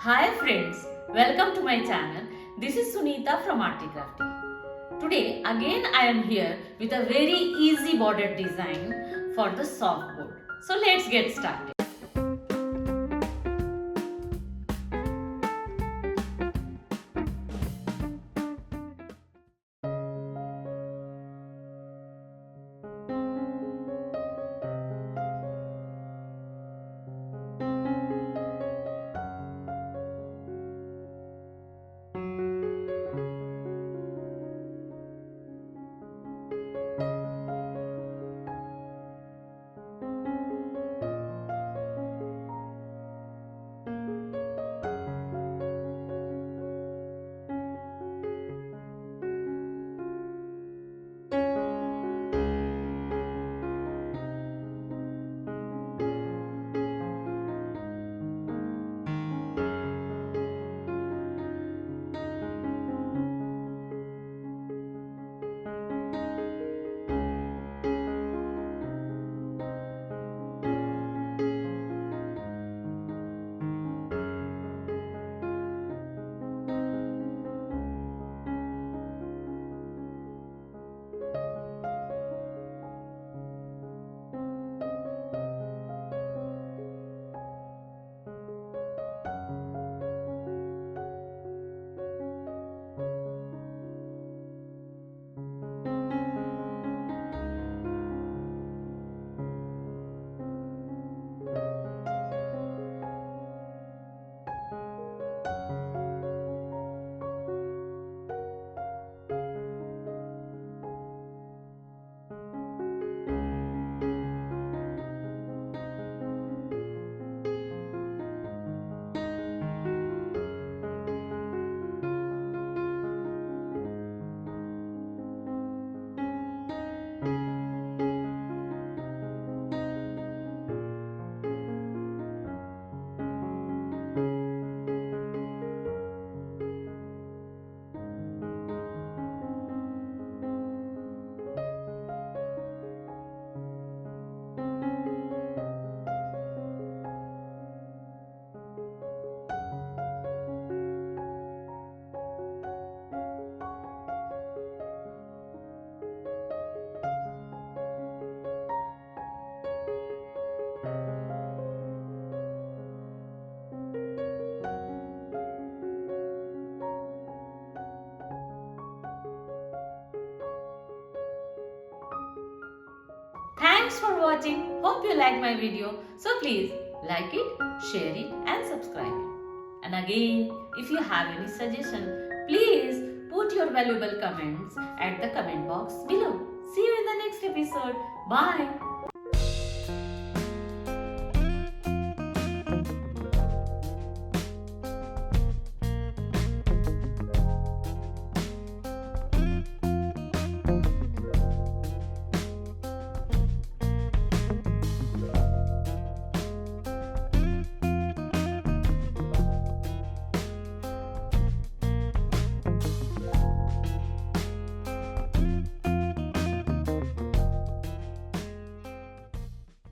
Hi friends, welcome to my channel. This is Sunita from Artykrafty. Today again I am here with a very easy border design for the soft board. So let's get started. Thanks for watching. Hope you like my video. So please like it, share it and subscribe it. And again, if you have any suggestion, please put your valuable comments at the comment box below. See you in the next episode. Bye.